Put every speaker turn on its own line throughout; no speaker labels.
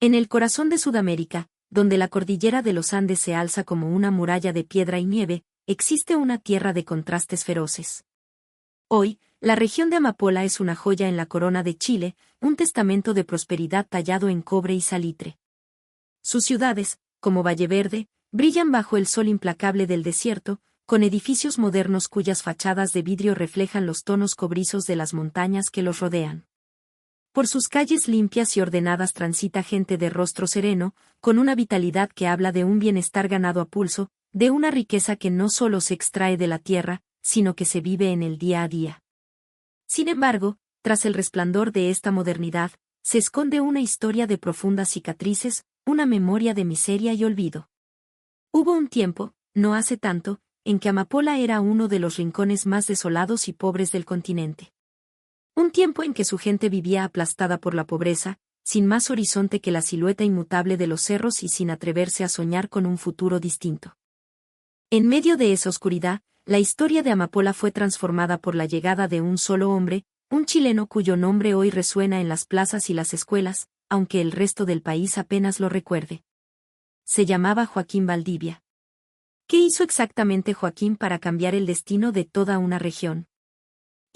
En el corazón de Sudamérica, donde la cordillera de los Andes se alza como una muralla de piedra y nieve, existe una tierra de contrastes feroces. Hoy, la región de Amapola es una joya en la corona de Chile, un testamento de prosperidad tallado en cobre y salitre. Sus ciudades, como Valleverde, brillan bajo el sol implacable del desierto, con edificios modernos cuyas fachadas de vidrio reflejan los tonos cobrizos de las montañas que los rodean. Por sus calles limpias y ordenadas transita gente de rostro sereno, con una vitalidad que habla de un bienestar ganado a pulso, de una riqueza que no solo se extrae de la tierra, sino que se vive en el día a día. Sin embargo, tras el resplandor de esta modernidad, se esconde una historia de profundas cicatrices, una memoria de miseria y olvido. Hubo un tiempo, no hace tanto, en que Amapola era uno de los rincones más desolados y pobres del continente. Un tiempo en que su gente vivía aplastada por la pobreza, sin más horizonte que la silueta inmutable de los cerros y sin atreverse a soñar con un futuro distinto. En medio de esa oscuridad, la historia de Amapola fue transformada por la llegada de un solo hombre, un chileno cuyo nombre hoy resuena en las plazas y las escuelas, aunque el resto del país apenas lo recuerde. Se llamaba Joaquín Valdivia. ¿Qué hizo exactamente Joaquín para cambiar el destino de toda una región?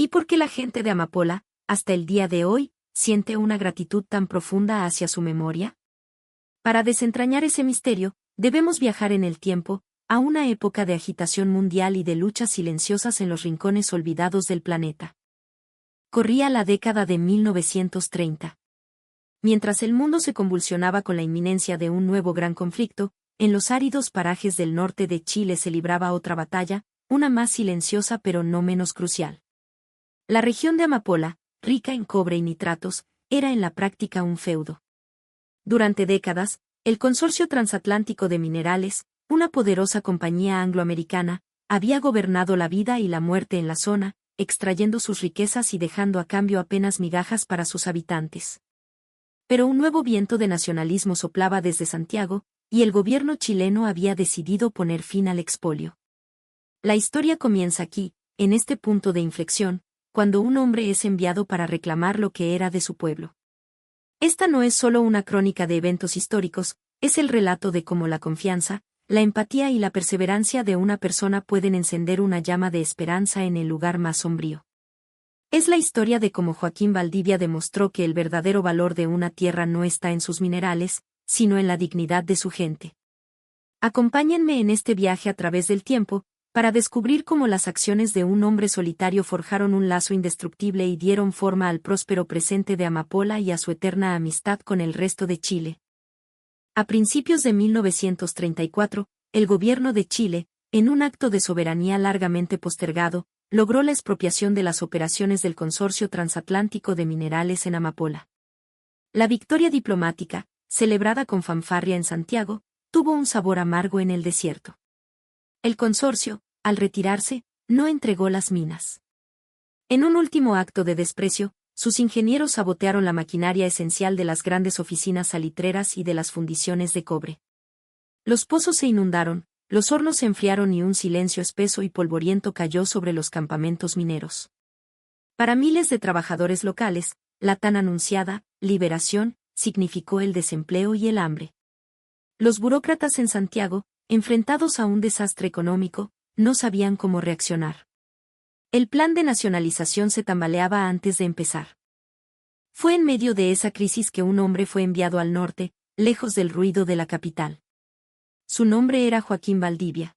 ¿Y por qué la gente de Amapola, hasta el día de hoy, siente una gratitud tan profunda hacia su memoria? Para desentrañar ese misterio, debemos viajar en el tiempo, a una época de agitación mundial y de luchas silenciosas en los rincones olvidados del planeta. Corría la década de 1930. Mientras el mundo se convulsionaba con la inminencia de un nuevo gran conflicto, en los áridos parajes del norte de Chile se libraba otra batalla, una más silenciosa pero no menos crucial. La región de Amapola, rica en cobre y nitratos, era en la práctica un feudo. Durante décadas, el Consorcio Transatlántico de Minerales, una poderosa compañía angloamericana, había gobernado la vida y la muerte en la zona, extrayendo sus riquezas y dejando a cambio apenas migajas para sus habitantes. Pero un nuevo viento de nacionalismo soplaba desde Santiago, y el gobierno chileno había decidido poner fin al expolio. La historia comienza aquí, en este punto de inflexión, cuando un hombre es enviado para reclamar lo que era de su pueblo. Esta no es solo una crónica de eventos históricos, es el relato de cómo la confianza, la empatía y la perseverancia de una persona pueden encender una llama de esperanza en el lugar más sombrío. Es la historia de cómo Joaquín Valdivia demostró que el verdadero valor de una tierra no está en sus minerales, sino en la dignidad de su gente. Acompáñenme en este viaje a través del tiempo, para descubrir cómo las acciones de un hombre solitario forjaron un lazo indestructible y dieron forma al próspero presente de Amapola y a su eterna amistad con el resto de Chile. A principios de 1934, el gobierno de Chile, en un acto de soberanía largamente postergado, logró la expropiación de las operaciones del Consorcio Transatlántico de Minerales en Amapola. La victoria diplomática, celebrada con fanfarria en Santiago, tuvo un sabor amargo en el desierto. El consorcio, al retirarse, no entregó las minas. En un último acto de desprecio, sus ingenieros sabotearon la maquinaria esencial de las grandes oficinas salitreras y de las fundiciones de cobre. Los pozos se inundaron, los hornos se enfriaron y un silencio espeso y polvoriento cayó sobre los campamentos mineros. Para miles de trabajadores locales, la tan anunciada liberación significó el desempleo y el hambre. Los burócratas en Santiago, enfrentados a un desastre económico, no sabían cómo reaccionar. El plan de nacionalización se tambaleaba antes de empezar. Fue en medio de esa crisis que un hombre fue enviado al norte, lejos del ruido de la capital. Su nombre era Joaquín Valdivia.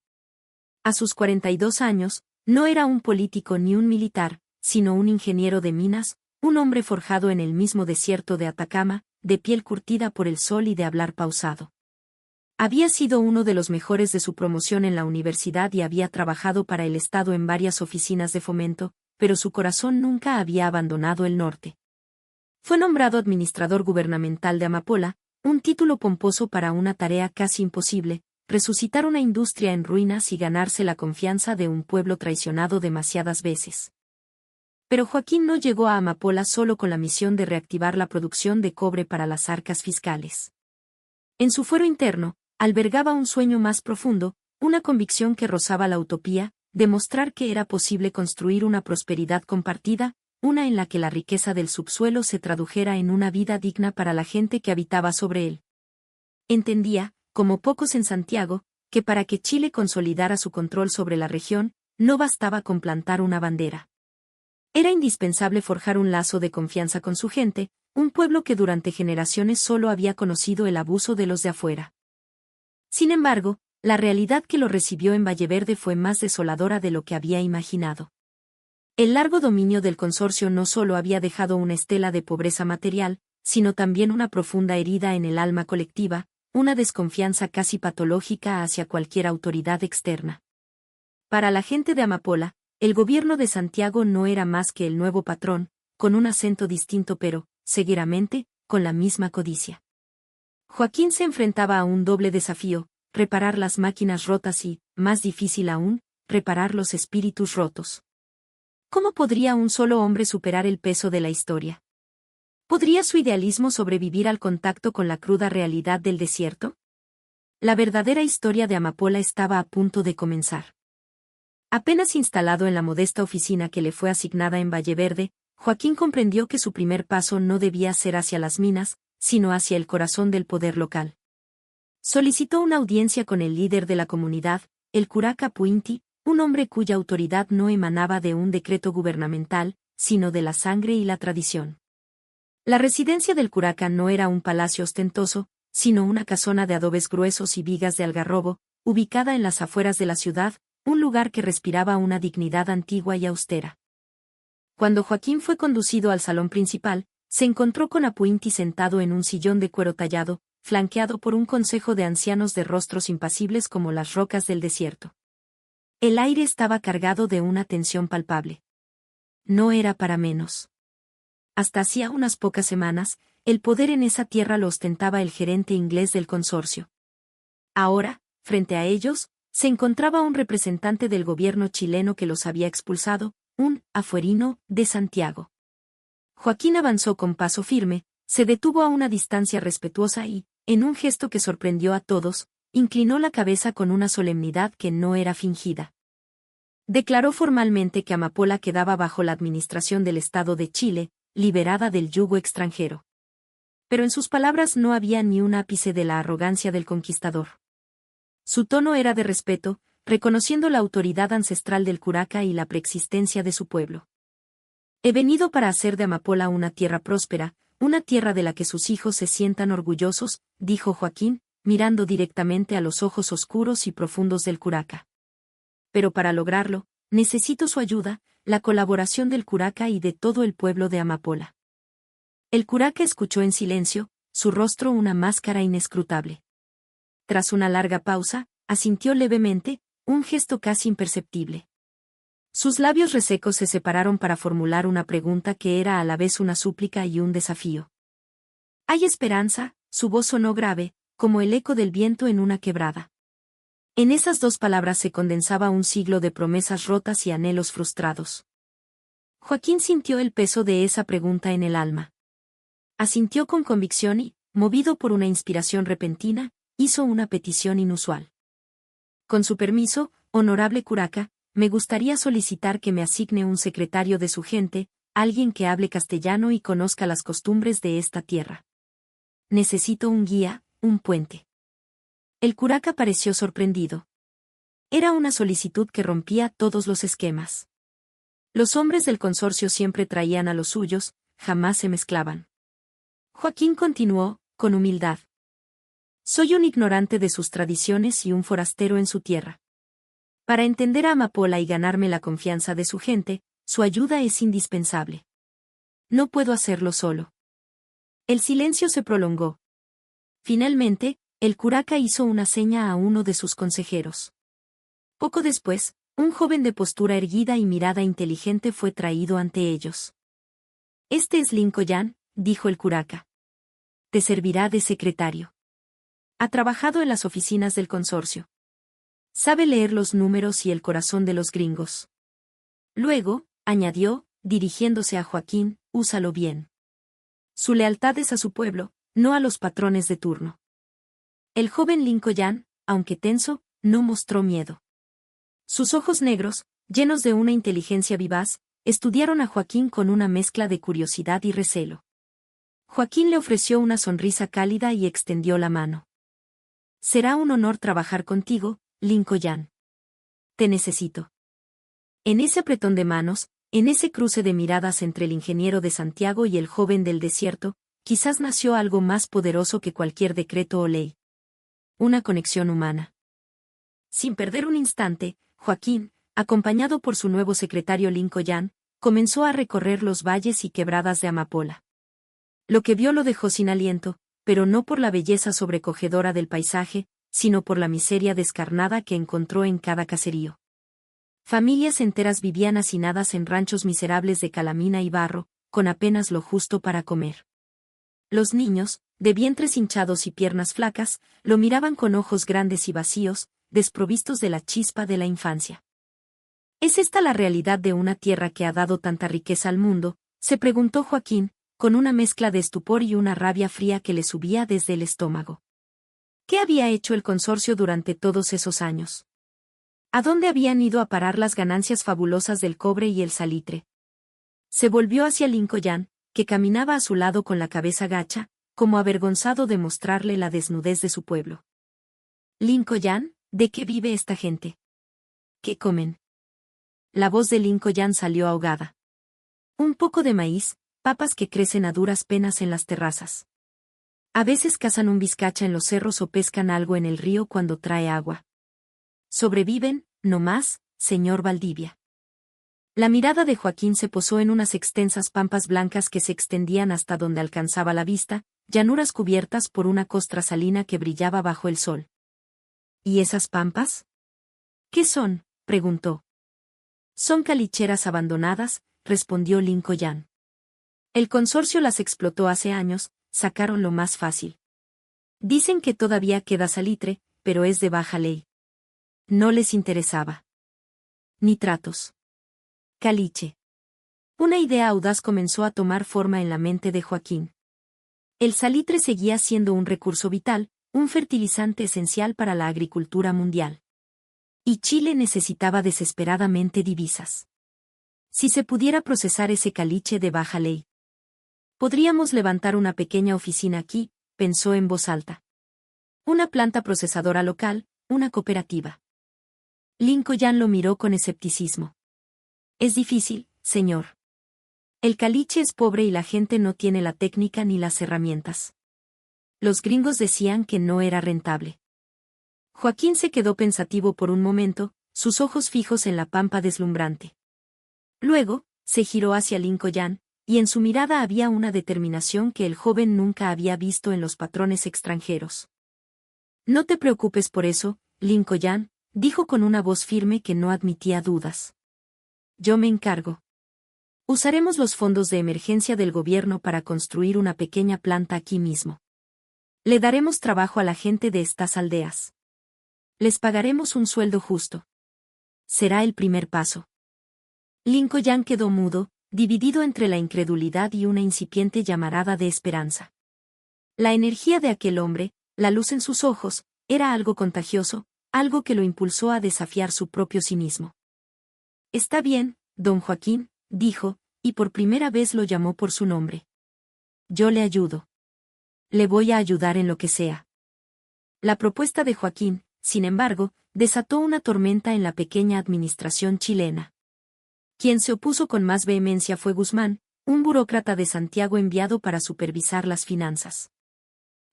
A sus 42 años, no era un político ni un militar, sino un ingeniero de minas, un hombre forjado en el mismo desierto de Atacama, de piel curtida por el sol y de hablar pausado. Había sido uno de los mejores de su promoción en la universidad y había trabajado para el Estado en varias oficinas de fomento, pero su corazón nunca había abandonado el norte. Fue nombrado administrador gubernamental de Amapola, un título pomposo para una tarea casi imposible, resucitar una industria en ruinas y ganarse la confianza de un pueblo traicionado demasiadas veces. Pero Joaquín no llegó a Amapola solo con la misión de reactivar la producción de cobre para las arcas fiscales. En su fuero interno, albergaba un sueño más profundo, una convicción que rozaba la utopía, demostrar que era posible construir una prosperidad compartida, una en la que la riqueza del subsuelo se tradujera en una vida digna para la gente que habitaba sobre él. Entendía, como pocos en Santiago, que para que Chile consolidara su control sobre la región, no bastaba con plantar una bandera. Era indispensable forjar un lazo de confianza con su gente, un pueblo que durante generaciones solo había conocido el abuso de los de afuera. Sin embargo, la realidad que lo recibió en Valleverde fue más desoladora de lo que había imaginado. El largo dominio del consorcio no solo había dejado una estela de pobreza material, sino también una profunda herida en el alma colectiva, una desconfianza casi patológica hacia cualquier autoridad externa. Para la gente de Amapola, el gobierno de Santiago no era más que el nuevo patrón, con un acento distinto pero, seguidamente, con la misma codicia. Joaquín se enfrentaba a un doble desafío: reparar las máquinas rotas y, más difícil aún, reparar los espíritus rotos. ¿Cómo podría un solo hombre superar el peso de la historia? ¿Podría su idealismo sobrevivir al contacto con la cruda realidad del desierto? La verdadera historia de Amapola estaba a punto de comenzar. Apenas instalado en la modesta oficina que le fue asignada en Valleverde, Joaquín comprendió que su primer paso no debía ser hacia las minas, sino hacia el corazón del poder local. Solicitó una audiencia con el líder de la comunidad, el curaca Puinti, un hombre cuya autoridad no emanaba de un decreto gubernamental, sino de la sangre y la tradición. La residencia del curaca no era un palacio ostentoso, sino una casona de adobes gruesos y vigas de algarrobo, ubicada en las afueras de la ciudad, un lugar que respiraba una dignidad antigua y austera. Cuando Joaquín fue conducido al salón principal, se encontró con Apuinti sentado en un sillón de cuero tallado, flanqueado por un consejo de ancianos de rostros impasibles como las rocas del desierto. El aire estaba cargado de una tensión palpable. No era para menos. Hasta hacía unas pocas semanas, el poder en esa tierra lo ostentaba el gerente inglés del consorcio. Ahora, frente a ellos, se encontraba un representante del gobierno chileno que los había expulsado, un afuerino de Santiago. Joaquín avanzó con paso firme, se detuvo a una distancia respetuosa y, en un gesto que sorprendió a todos, inclinó la cabeza con una solemnidad que no era fingida. Declaró formalmente que Amapola quedaba bajo la administración del Estado de Chile, liberada del yugo extranjero. Pero en sus palabras no había ni un ápice de la arrogancia del conquistador. Su tono era de respeto, reconociendo la autoridad ancestral del curaca y la preexistencia de su pueblo. He venido para hacer de Amapola una tierra próspera, una tierra de la que sus hijos se sientan orgullosos, dijo Joaquín, mirando directamente a los ojos oscuros y profundos del curaca. Pero para lograrlo, necesito su ayuda, la colaboración del curaca y de todo el pueblo de Amapola. El curaca escuchó en silencio, su rostro una máscara inescrutable. Tras una larga pausa, asintió levemente, un gesto casi imperceptible. Sus labios resecos se separaron para formular una pregunta que era a la vez una súplica y un desafío. ¿Hay esperanza? Su voz sonó grave, como el eco del viento en una quebrada. En esas dos palabras se condensaba un siglo de promesas rotas y anhelos frustrados. Joaquín sintió el peso de esa pregunta en el alma. Asintió con convicción y, movido por una inspiración repentina, hizo una petición inusual. Con su permiso, honorable curaca, me gustaría solicitar que me asigne un secretario de su gente, alguien que hable castellano y conozca las costumbres de esta tierra. Necesito un guía, un puente. El curaca pareció sorprendido. Era una solicitud que rompía todos los esquemas. Los hombres del consorcio siempre traían a los suyos, jamás se mezclaban. Joaquín continuó, con humildad. Soy un ignorante de sus tradiciones y un forastero en su tierra. Para entender a Amapola y ganarme la confianza de su gente, su ayuda es indispensable. No puedo hacerlo solo. El silencio se prolongó. Finalmente, el curaca hizo una seña a uno de sus consejeros. Poco después, un joven de postura erguida y mirada inteligente fue traído ante ellos. Este es Lincoln, dijo el curaca. Te servirá de secretario. Ha trabajado en las oficinas del consorcio. Sabe leer los números y el corazón de los gringos. Luego, añadió, dirigiéndose a Joaquín, úsalo bien. Su lealtad es a su pueblo, no a los patrones de turno. El joven Lincoln, aunque tenso, no mostró miedo. Sus ojos negros, llenos de una inteligencia vivaz, estudiaron a Joaquín con una mezcla de curiosidad y recelo. Joaquín le ofreció una sonrisa cálida y extendió la mano. «Será un honor trabajar contigo, Lincoln. Te necesito». En ese apretón de manos, en ese cruce de miradas entre el ingeniero de Santiago y el joven del desierto, quizás nació algo más poderoso que cualquier decreto o ley. Una conexión humana. Sin perder un instante, Joaquín, acompañado por su nuevo secretario Lincoln, comenzó a recorrer los valles y quebradas de Amapola. Lo que vio lo dejó sin aliento, pero no por la belleza sobrecogedora del paisaje, sino por la miseria descarnada que encontró en cada caserío. Familias enteras vivían hacinadas en ranchos miserables de calamina y barro, con apenas lo justo para comer. Los niños, de vientres hinchados y piernas flacas, lo miraban con ojos grandes y vacíos, desprovistos de la chispa de la infancia. ¿Es esta la realidad de una tierra que ha dado tanta riqueza al mundo?, se preguntó Joaquín, con una mezcla de estupor y una rabia fría que le subía desde el estómago. ¿Qué había hecho el consorcio durante todos esos años? ¿A dónde habían ido a parar las ganancias fabulosas del cobre y el salitre? Se volvió hacia Lincoln, que caminaba a su lado con la cabeza gacha, como avergonzado de mostrarle la desnudez de su pueblo. «Lincoln, ¿de qué vive esta gente? ¿Qué comen?» La voz de Lincoln salió ahogada. «Un poco de maíz, papas que crecen a duras penas en las terrazas. A veces cazan un vizcacha en los cerros o pescan algo en el río cuando trae agua. Sobreviven, no más, señor Valdivia». La mirada de Joaquín se posó en unas extensas pampas blancas que se extendían hasta donde alcanzaba la vista, llanuras cubiertas por una costra salina que brillaba bajo el sol. «¿Y esas pampas? ¿Qué son?», preguntó. «Son calicheras abandonadas», respondió Lincoln. «El consorcio las explotó hace años, sacaron lo más fácil. Dicen que todavía queda salitre, pero es de baja ley. No les interesaba. Nitratos. Caliche». Una idea audaz comenzó a tomar forma en la mente de Joaquín. El salitre seguía siendo un recurso vital, un fertilizante esencial para la agricultura mundial. Y Chile necesitaba desesperadamente divisas. Si se pudiera procesar ese caliche de baja ley. «Podríamos levantar una pequeña oficina aquí», pensó en voz alta. «Una planta procesadora local, una cooperativa». Lincoln lo miró con escepticismo. «Es difícil, señor. El caliche es pobre y la gente no tiene la técnica ni las herramientas. Los gringos decían que no era rentable». Joaquín se quedó pensativo por un momento, sus ojos fijos en la pampa deslumbrante. Luego, se giró hacia Lincoln, y en su mirada había una determinación que el joven nunca había visto en los patrones extranjeros. «No te preocupes por eso, Lincoln», dijo con una voz firme que no admitía dudas. «Yo me encargo. Usaremos los fondos de emergencia del gobierno para construir una pequeña planta aquí mismo. Le daremos trabajo a la gente de estas aldeas. Les pagaremos un sueldo justo. Será el primer paso». Lincoln quedó mudo, dividido entre la incredulidad y una incipiente llamarada de esperanza. La energía de aquel hombre, la luz en sus ojos, era algo contagioso, algo que lo impulsó a desafiar su propio cinismo. «Está bien, don Joaquín», dijo, y por primera vez lo llamó por su nombre. «Yo le ayudo. Le voy a ayudar en lo que sea». La propuesta de Joaquín, sin embargo, desató una tormenta en la pequeña administración chilena. Quien se opuso con más vehemencia fue Guzmán, un burócrata de Santiago enviado para supervisar las finanzas.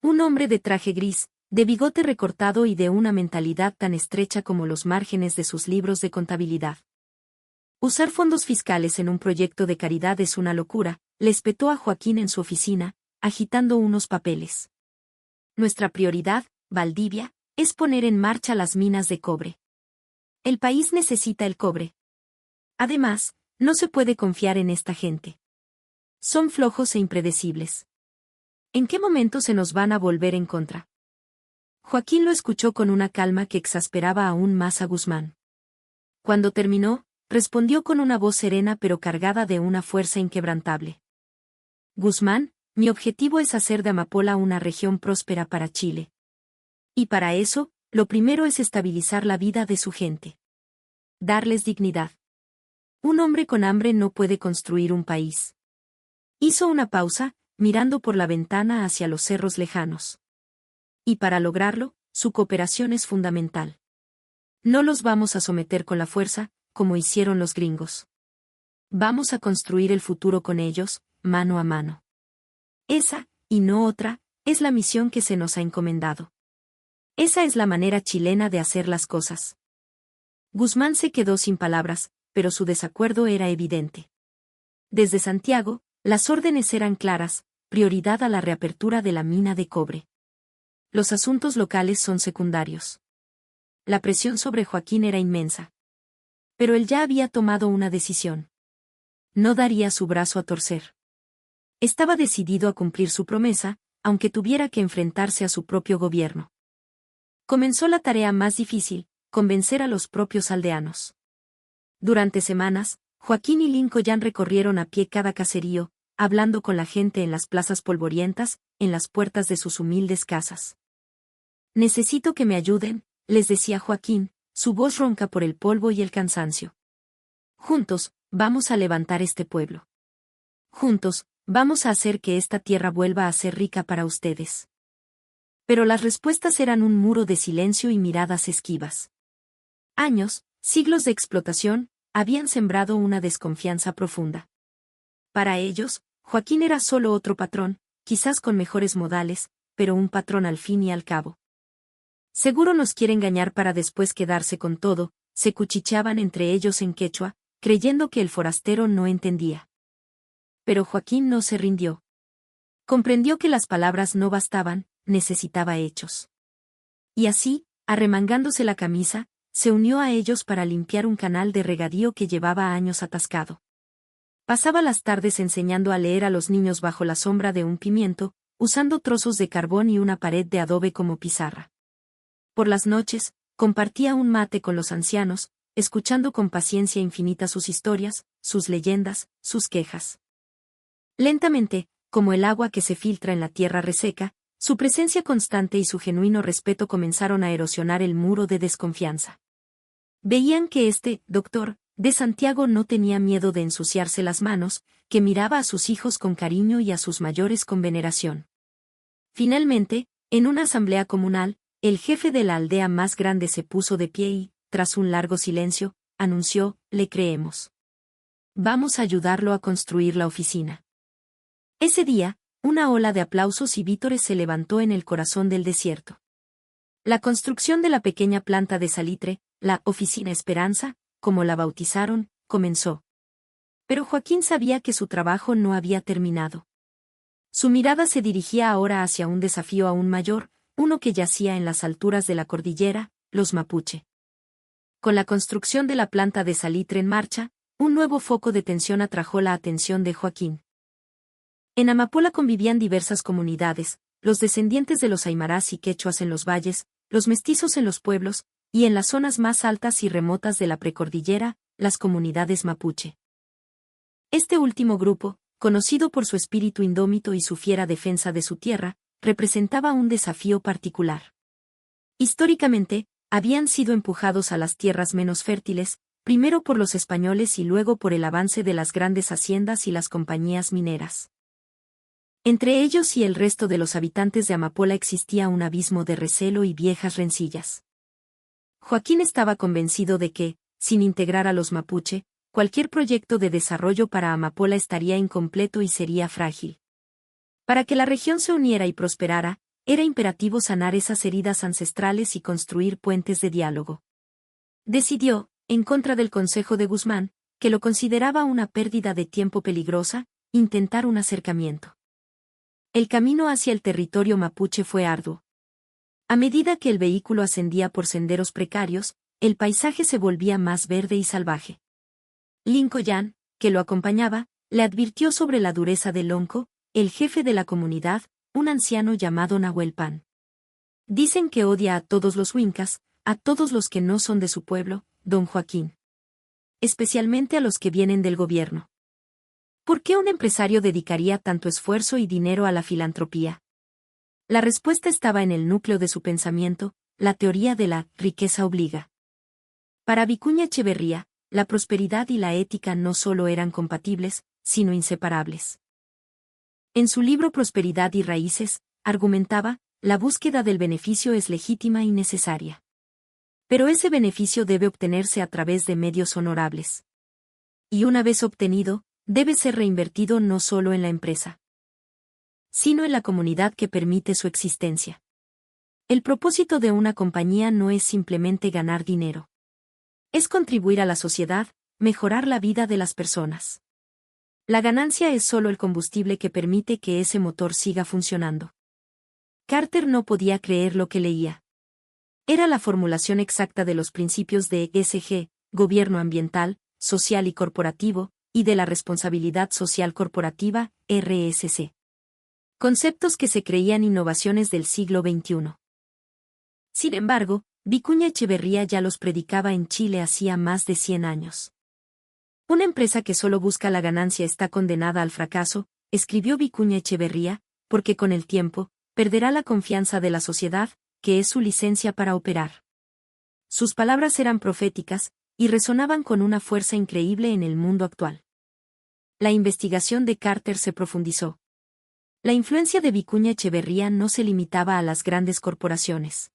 Un hombre de traje gris, de bigote recortado y de una mentalidad tan estrecha como los márgenes de sus libros de contabilidad. «Usar fondos fiscales en un proyecto de caridad es una locura», le espetó a Joaquín en su oficina, agitando unos papeles. «Nuestra prioridad, Valdivia, es poner en marcha las minas de cobre. El país necesita el cobre. Además, no se puede confiar en esta gente. Son flojos e impredecibles. ¿En qué momento se nos van a volver en contra?». Joaquín lo escuchó con una calma que exasperaba aún más a Guzmán. Cuando terminó, respondió con una voz serena pero cargada de una fuerza inquebrantable. «Guzmán, mi objetivo es hacer de Amapola una región próspera para Chile. Y para eso, lo primero es estabilizar la vida de su gente. Darles dignidad. Un hombre con hambre no puede construir un país. Hizo una pausa, mirando por la ventana hacia los cerros lejanos. Y para lograrlo, su cooperación es fundamental. No los vamos a someter con la fuerza, como hicieron los gringos. Vamos a construir el futuro con ellos, mano a mano. Esa, y no otra, es la misión que se nos ha encomendado. Esa es la manera chilena de hacer las cosas. Guzmán se quedó sin palabras, pero su desacuerdo era evidente. Desde Santiago, las órdenes eran claras: prioridad a la reapertura de la mina de cobre. Los asuntos locales son secundarios. La presión sobre Joaquín era inmensa. Pero él ya había tomado una decisión. No daría su brazo a torcer. Estaba decidido a cumplir su promesa, aunque tuviera que enfrentarse a su propio gobierno. Comenzó la tarea más difícil: convencer a los propios aldeanos. Durante semanas, Joaquín y Lincoln recorrieron a pie cada caserío, hablando con la gente en las plazas polvorientas, en las puertas de sus humildes casas. Necesito que me ayuden, les decía Joaquín, su voz ronca por el polvo y el cansancio. Juntos, vamos a levantar este pueblo. Juntos, vamos a hacer que esta tierra vuelva a ser rica para ustedes. Pero las respuestas eran un muro de silencio y miradas esquivas. Años, siglos de explotación, habían sembrado una desconfianza profunda. Para ellos, Joaquín era solo otro patrón, quizás con mejores modales, pero un patrón al fin y al cabo. Seguro nos quiere engañar para después quedarse con todo, se cuchicheaban entre ellos en quechua, creyendo que el forastero no entendía. Pero Joaquín no se rindió. Comprendió que las palabras no bastaban, necesitaba hechos. Y así, arremangándose la camisa, se unió a ellos para limpiar un canal de regadío que llevaba años atascado. Pasaba las tardes enseñando a leer a los niños bajo la sombra de un pimiento, usando trozos de carbón y una pared de adobe como pizarra. Por las noches, compartía un mate con los ancianos, escuchando con paciencia infinita sus historias, sus leyendas, sus quejas. Lentamente, como el agua que se filtra en la tierra reseca, su presencia constante y su genuino respeto comenzaron a erosionar el muro de desconfianza. Veían que este doctor de Santiago no tenía miedo de ensuciarse las manos, que miraba a sus hijos con cariño y a sus mayores con veneración. Finalmente, en una asamblea comunal, el jefe de la aldea más grande se puso de pie y, tras un largo silencio, anunció: le creemos. Vamos a ayudarlo a construir la oficina. Ese día, una ola de aplausos y vítores se levantó en el corazón del desierto. La construcción de la pequeña planta de salitre, la Oficina Esperanza, como la bautizaron, comenzó. Pero Joaquín sabía que su trabajo no había terminado. Su mirada se dirigía ahora hacia un desafío aún mayor, uno que yacía en las alturas de la cordillera, los mapuche. Con la construcción de la planta de salitre en marcha, un nuevo foco de tensión atrajo la atención de Joaquín. En Amapola convivían diversas comunidades, los descendientes de los aymarás y quechuas en los valles, los mestizos en los pueblos, y en las zonas más altas y remotas de la precordillera, las comunidades mapuche. Este último grupo, conocido por su espíritu indómito y su fiera defensa de su tierra, representaba un desafío particular. Históricamente, habían sido empujados a las tierras menos fértiles, primero por los españoles y luego por el avance de las grandes haciendas y las compañías mineras. Entre ellos y el resto de los habitantes de Amapola existía un abismo de recelo y viejas rencillas. Joaquín estaba convencido de que, sin integrar a los mapuche, cualquier proyecto de desarrollo para Amapola estaría incompleto y sería frágil. Para que la región se uniera y prosperara, era imperativo sanar esas heridas ancestrales y construir puentes de diálogo. Decidió, en contra del consejo de Guzmán, que lo consideraba una pérdida de tiempo peligrosa, intentar un acercamiento. El camino hacia el territorio mapuche fue arduo. A medida que el vehículo ascendía por senderos precarios, el paisaje se volvía más verde y salvaje. Lincoln, que lo acompañaba, le advirtió sobre la dureza del lonco, el jefe de la comunidad, un anciano llamado Nahuel Pan. Dicen que odia a todos los huincas, a todos los que no son de su pueblo, don Joaquín. Especialmente a los que vienen del gobierno. ¿Por qué un empresario dedicaría tanto esfuerzo y dinero a la filantropía? La respuesta estaba en el núcleo de su pensamiento, la teoría de la riqueza obliga. Para Vicuña Echeverría, la prosperidad y la ética no solo eran compatibles, sino inseparables. En su libro Prosperidad y Raíces, argumentaba, la búsqueda del beneficio es legítima y necesaria. Pero ese beneficio debe obtenerse a través de medios honorables. Y una vez obtenido, debe ser reinvertido no solo en la empresa, sino en la comunidad que permite su existencia. El propósito de una compañía no es simplemente ganar dinero. Es contribuir a la sociedad, mejorar la vida de las personas. La ganancia es solo el combustible que permite que ese motor siga funcionando. Carter no podía creer lo que leía. Era la formulación exacta de los principios de ESG, gobierno ambiental, social y corporativo, y de la responsabilidad social corporativa, RSC. Conceptos que se creían innovaciones del siglo XXI. Sin embargo, Vicuña Echeverría ya los predicaba en Chile hacía más de 100 años. Una empresa que solo busca la ganancia está condenada al fracaso, escribió Vicuña Echeverría, porque con el tiempo, perderá la confianza de la sociedad, que es su licencia para operar. Sus palabras eran proféticas, y resonaban con una fuerza increíble en el mundo actual. La investigación de Carter se profundizó. La influencia de Vicuña Echeverría no se limitaba a las grandes corporaciones.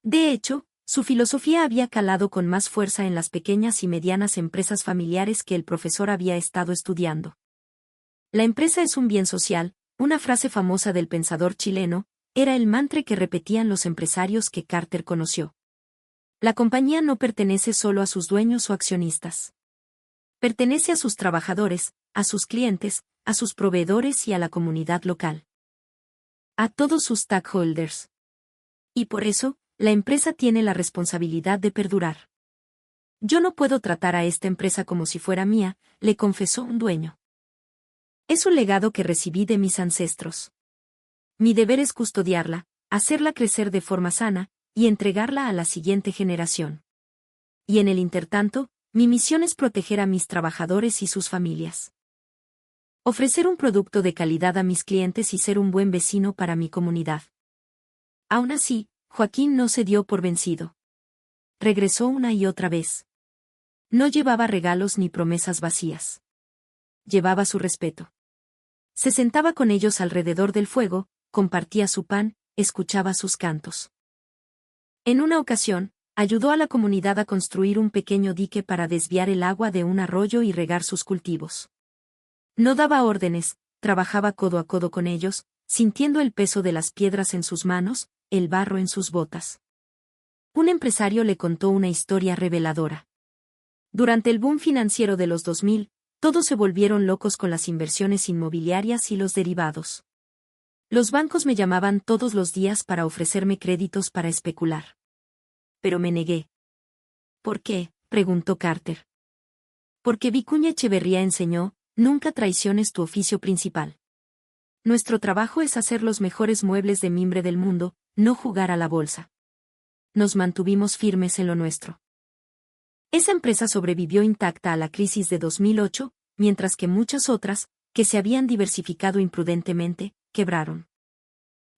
De hecho, su filosofía había calado con más fuerza en las pequeñas y medianas empresas familiares que el profesor había estado estudiando. La empresa es un bien social, una frase famosa del pensador chileno, era el mantra que repetían los empresarios que Carter conoció. La compañía no pertenece solo a sus dueños o accionistas. Pertenece a sus trabajadores, a sus clientes, a sus proveedores y a la comunidad local. A todos sus stakeholders. Y por eso, la empresa tiene la responsabilidad de perdurar. Yo no puedo tratar a esta empresa como si fuera mía, le confesó un dueño. Es un legado que recibí de mis ancestros. Mi deber es custodiarla, hacerla crecer de forma sana, y entregarla a la siguiente generación. Y en el intertanto, mi misión es proteger a mis trabajadores y sus familias. Ofrecer un producto de calidad a mis clientes y ser un buen vecino para mi comunidad. Aún así, Joaquín no se dio por vencido. Regresó una y otra vez. No llevaba regalos ni promesas vacías. Llevaba su respeto. Se sentaba con ellos alrededor del fuego, compartía su pan, escuchaba sus cantos. En una ocasión, ayudó a la comunidad a construir un pequeño dique para desviar el agua de un arroyo y regar sus cultivos. No daba órdenes, trabajaba codo a codo con ellos, sintiendo el peso de las piedras en sus manos, el barro en sus botas. Un empresario le contó una historia reveladora. Durante el boom financiero de los 2000, todos se volvieron locos con las inversiones inmobiliarias y los derivados. Los bancos me llamaban todos los días para ofrecerme créditos para especular. Pero me negué. ¿Por qué?, preguntó Carter. Porque Vicuña Echeverría enseñó, nunca traiciones tu oficio principal. Nuestro trabajo es hacer los mejores muebles de mimbre del mundo, no jugar a la bolsa. Nos mantuvimos firmes en lo nuestro. Esa empresa sobrevivió intacta a la crisis de 2008, mientras que muchas otras, que se habían diversificado imprudentemente, quebraron.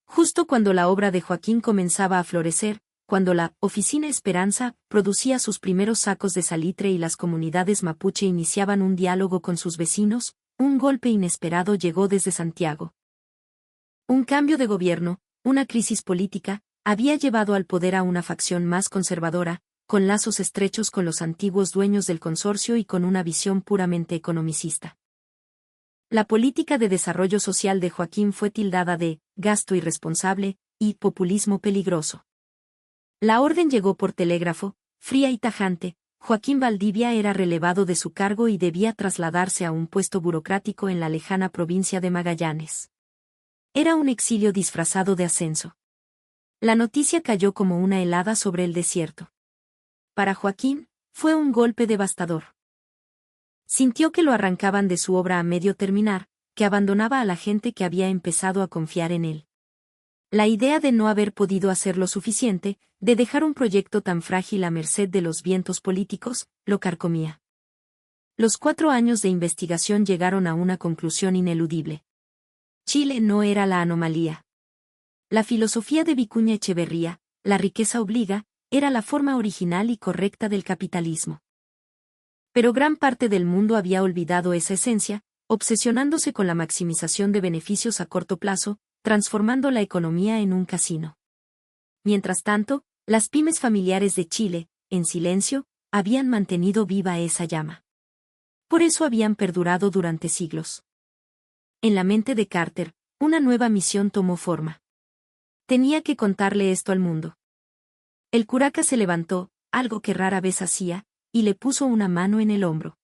Justo cuando la obra de Joaquín comenzaba a florecer, cuando la Oficina Esperanza producía sus primeros sacos de salitre y las comunidades mapuche iniciaban un diálogo con sus vecinos, un golpe inesperado llegó desde Santiago. Un cambio de gobierno, una crisis política, había llevado al poder a una facción más conservadora, con lazos estrechos con los antiguos dueños del consorcio y con una visión puramente economicista. La política de desarrollo social de Joaquín fue tildada de gasto irresponsable y populismo peligroso. La orden llegó por telégrafo, fría y tajante. Joaquín Valdivia era relevado de su cargo y debía trasladarse a un puesto burocrático en la lejana provincia de Magallanes. Era un exilio disfrazado de ascenso. La noticia cayó como una helada sobre el desierto. Para Joaquín, fue un golpe devastador. Sintió que lo arrancaban de su obra a medio terminar, que abandonaba a la gente que había empezado a confiar en él. La idea de no haber podido hacer lo suficiente, de dejar un proyecto tan frágil a merced de los vientos políticos, lo carcomía. Los 4 años de investigación llegaron a una conclusión ineludible. Chile no era la anomalía. La filosofía de Vicuña Echeverría, la riqueza obliga, era la forma original y correcta del capitalismo. Pero gran parte del mundo había olvidado esa esencia, obsesionándose con la maximización de beneficios a corto plazo, transformando la economía en un casino. Mientras tanto, las pymes familiares de Chile, en silencio, habían mantenido viva esa llama. Por eso habían perdurado durante siglos. En la mente de Carter, una nueva misión tomó forma. Tenía que contarle esto al mundo. El curaca se levantó, algo que rara vez hacía, y le puso una mano en el hombro.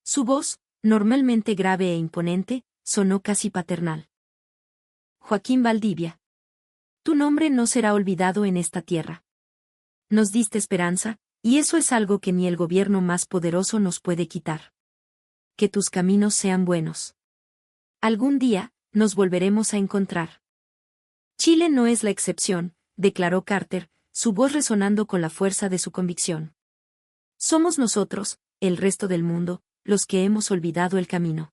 Su voz, normalmente grave e imponente, sonó casi paternal. Joaquín Valdivia. Tu nombre no será olvidado en esta tierra. Nos diste esperanza, y eso es algo que ni el gobierno más poderoso nos puede quitar. Que tus caminos sean buenos. Algún día, nos volveremos a encontrar. Chile no es la excepción, declaró Carter, su voz resonando con la fuerza de su convicción. Somos nosotros, el resto del mundo, los que hemos olvidado el camino.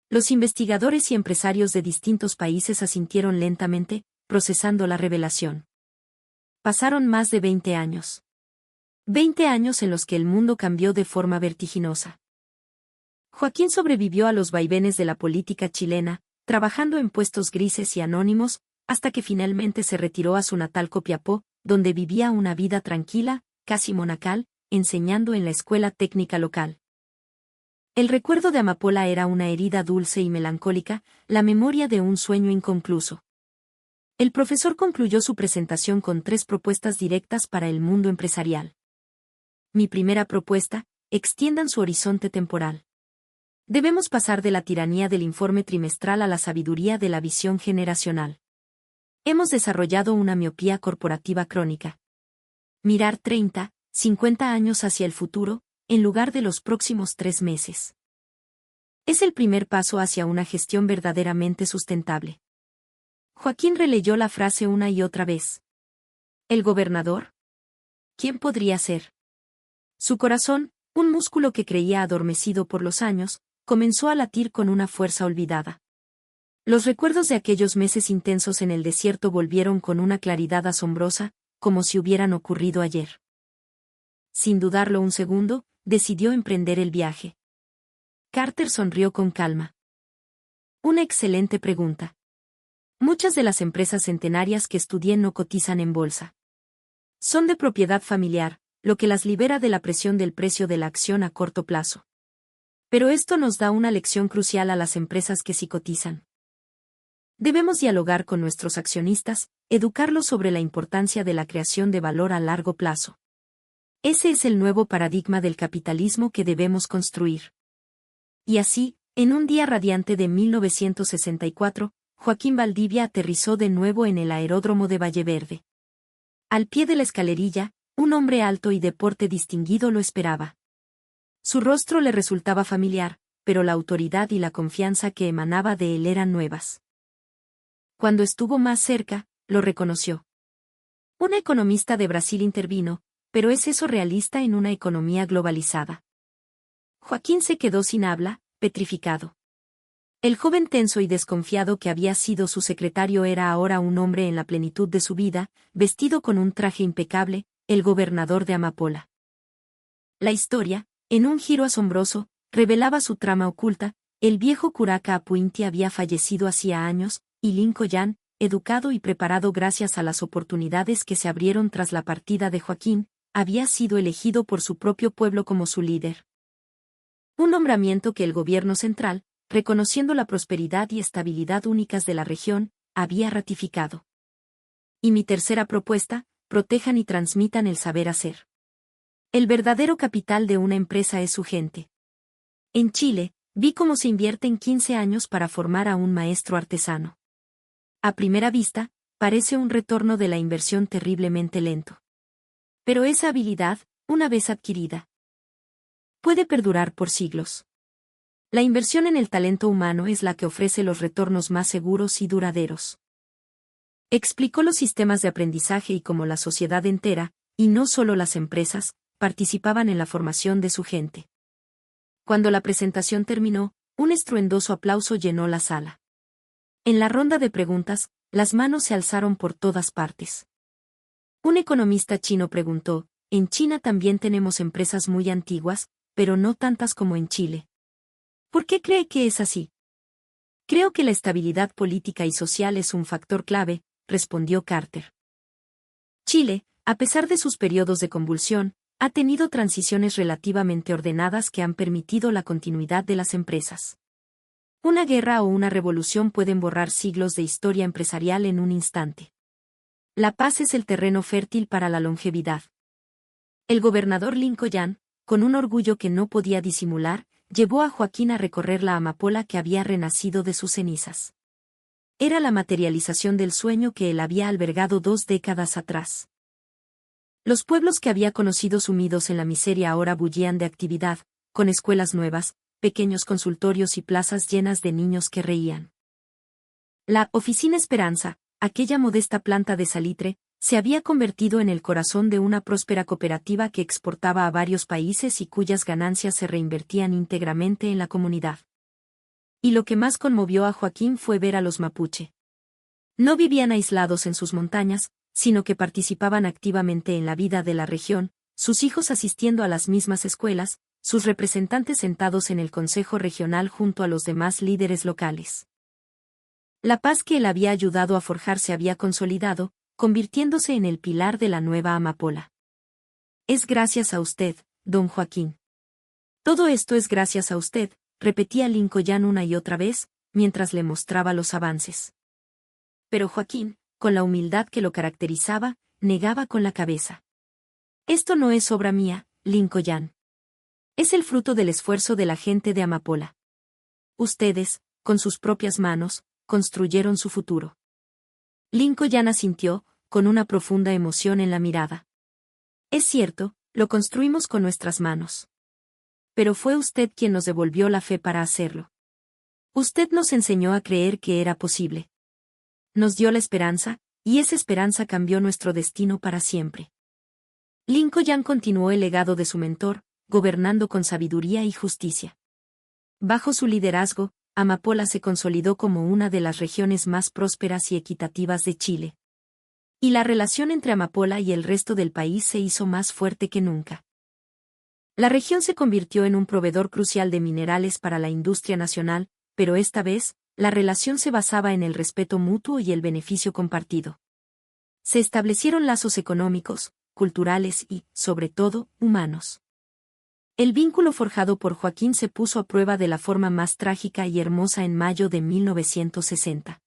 Los investigadores y empresarios de distintos países asintieron lentamente, procesando la revelación. Pasaron más de 20 años. 20 años en los que el mundo cambió de forma vertiginosa. Joaquín sobrevivió a los vaivenes de la política chilena, trabajando en puestos grises y anónimos, hasta que finalmente se retiró a su natal Copiapó, donde vivía una vida tranquila, casi monacal, enseñando en la escuela técnica local. El recuerdo de Amapola era una herida dulce y melancólica, la memoria de un sueño inconcluso. El profesor concluyó su presentación con 3 propuestas directas para el mundo empresarial. Mi primera propuesta: extiendan su horizonte temporal. Debemos pasar de la tiranía del informe trimestral a la sabiduría de la visión generacional. Hemos desarrollado una miopía corporativa crónica. Mirar 30, 50 años hacia el futuro, en lugar de los próximos 3 meses. Es el primer paso hacia una gestión verdaderamente sustentable. Joaquín releyó la frase una y otra vez. ¿El gobernador? ¿Quién podría ser? Su corazón, un músculo que creía adormecido por los años, comenzó a latir con una fuerza olvidada. Los recuerdos de aquellos meses intensos en el desierto volvieron con una claridad asombrosa, como si hubieran ocurrido ayer. Sin dudarlo un segundo, decidió emprender el viaje. Carter sonrió con calma. Una excelente pregunta. Muchas de las empresas centenarias que estudié no cotizan en bolsa. Son de propiedad familiar, lo que las libera de la presión del precio de la acción a corto plazo. Pero esto nos da una lección crucial a las empresas que sí cotizan. Debemos dialogar con nuestros accionistas, educarlos sobre la importancia de la creación de valor a largo plazo. Ese es el nuevo paradigma del capitalismo que debemos construir. Y así, en un día radiante de 1964, Joaquín Valdivia aterrizó de nuevo en el aeródromo de Valleverde. Al pie de la escalerilla, un hombre alto y de porte distinguido lo esperaba. Su rostro le resultaba familiar, pero la autoridad y la confianza que emanaba de él eran nuevas. Cuando estuvo más cerca, lo reconoció. Un economista de Brasil intervino, pero ¿es eso realista en una economía globalizada? Joaquín se quedó sin habla, petrificado. El joven tenso y desconfiado que había sido su secretario era ahora un hombre en la plenitud de su vida, vestido con un traje impecable, el gobernador de Amapola. La historia, en un giro asombroso, revelaba su trama oculta. El viejo curaca Apuinti había fallecido hacía años, y Lincoln, educado y preparado gracias a las oportunidades que se abrieron tras la partida de Joaquín, había sido elegido por su propio pueblo como su líder. Un nombramiento que el gobierno central, reconociendo la prosperidad y estabilidad únicas de la región, había ratificado. Y mi tercera propuesta: protejan y transmitan el saber hacer. El verdadero capital de una empresa es su gente. En Chile, vi cómo se invierte en 15 años para formar a un maestro artesano. A primera vista, parece un retorno de la inversión terriblemente lento. Pero esa habilidad, una vez adquirida, puede perdurar por siglos. La inversión en el talento humano es la que ofrece los retornos más seguros y duraderos. Explicó los sistemas de aprendizaje y cómo la sociedad entera, y no solo las empresas, participaban en la formación de su gente. Cuando la presentación terminó, un estruendoso aplauso llenó la sala. En la ronda de preguntas, las manos se alzaron por todas partes. Un economista chino preguntó: ¿en China también tenemos empresas muy antiguas, pero no tantas como en Chile. ¿Por qué cree que es así? Creo que la estabilidad política y social es un factor clave, respondió Carter. Chile, a pesar de sus periodos de convulsión, ha tenido transiciones relativamente ordenadas que han permitido la continuidad de las empresas. Una guerra o una revolución pueden borrar siglos de historia empresarial en un instante. La paz es el terreno fértil para la longevidad. El gobernador Lincoln, con un orgullo que no podía disimular, llevó a Joaquín a recorrer la amapola que había renacido de sus cenizas. Era la materialización del sueño que él había albergado 2 décadas atrás. Los pueblos que había conocido sumidos en la miseria ahora bullían de actividad, con escuelas nuevas, pequeños consultorios y plazas llenas de niños que reían. La Oficina Esperanza, aquella modesta planta de salitre, se había convertido en el corazón de una próspera cooperativa que exportaba a varios países y cuyas ganancias se reinvertían íntegramente en la comunidad. Y lo que más conmovió a Joaquín fue ver a los mapuche. No vivían aislados en sus montañas, sino que participaban activamente en la vida de la región, sus hijos asistiendo a las mismas escuelas, sus representantes sentados en el Consejo Regional junto a los demás líderes locales. La paz que él había ayudado a forjar se había consolidado, convirtiéndose en el pilar de la nueva amapola. Es gracias a usted, don Joaquín. Todo esto es gracias a usted, repetía Lincoln una y otra vez, mientras le mostraba los avances. Pero Joaquín, con la humildad que lo caracterizaba, negaba con la cabeza. Esto no es obra mía, Lincoln. Es el fruto del esfuerzo de la gente de Amapola. Ustedes, con sus propias manos, construyeron su futuro. Lincoln asintió, con una profunda emoción en la mirada. Es cierto, lo construimos con nuestras manos. Pero fue usted quien nos devolvió la fe para hacerlo. Usted nos enseñó a creer que era posible. Nos dio la esperanza, y esa esperanza cambió nuestro destino para siempre. Lincoln continuó el legado de su mentor, gobernando con sabiduría y justicia. Bajo su liderazgo, Amapola se consolidó como una de las regiones más prósperas y equitativas de Chile. Y la relación entre Amapola y el resto del país se hizo más fuerte que nunca. La región se convirtió en un proveedor crucial de minerales para la industria nacional, pero esta vez, la relación se basaba en el respeto mutuo y el beneficio compartido. Se establecieron lazos económicos, culturales y, sobre todo, humanos. El vínculo forjado por Joaquín se puso a prueba de la forma más trágica y hermosa en mayo de 1960.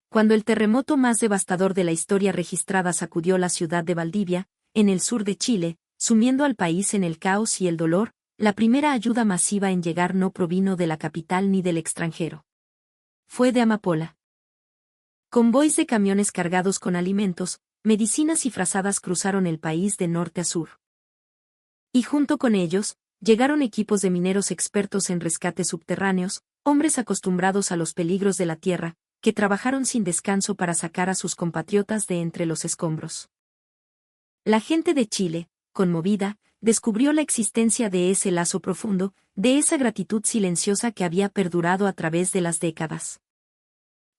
Cuando el terremoto más devastador de la historia registrada sacudió la ciudad de Valdivia, en el sur de Chile, sumiendo al país en el caos y el dolor, la primera ayuda masiva en llegar no provino de la capital ni del extranjero. Fue de Amapola. Convoys de camiones cargados con alimentos, medicinas y frazadas cruzaron el país de norte a sur. Y junto con ellos, llegaron equipos de mineros expertos en rescates subterráneos, hombres acostumbrados a los peligros de la tierra, que trabajaron sin descanso para sacar a sus compatriotas de entre los escombros. La gente de Chile, conmovida, descubrió la existencia de ese lazo profundo, de esa gratitud silenciosa que había perdurado a través de las décadas.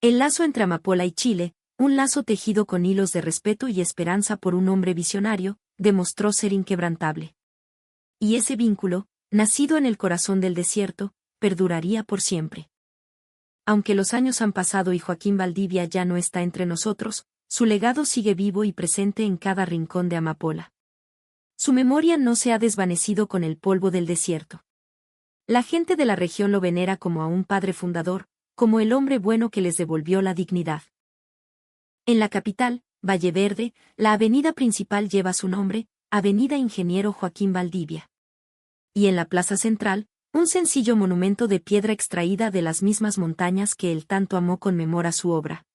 El lazo entre Amapola y Chile, un lazo tejido con hilos de respeto y esperanza por un hombre visionario, demostró ser inquebrantable. Y ese vínculo, nacido en el corazón del desierto, perduraría por siempre. Aunque los años han pasado y Joaquín Valdivia ya no está entre nosotros, su legado sigue vivo y presente en cada rincón de Amapola. Su memoria no se ha desvanecido con el polvo del desierto. La gente de la región lo venera como a un padre fundador, como el hombre bueno que les devolvió la dignidad. En la capital, Valle Verde, la avenida principal lleva su nombre, Avenida Ingeniero Joaquín Valdivia. Y en la plaza central, un sencillo monumento de piedra extraída de las mismas montañas que él tanto amó conmemora su obra.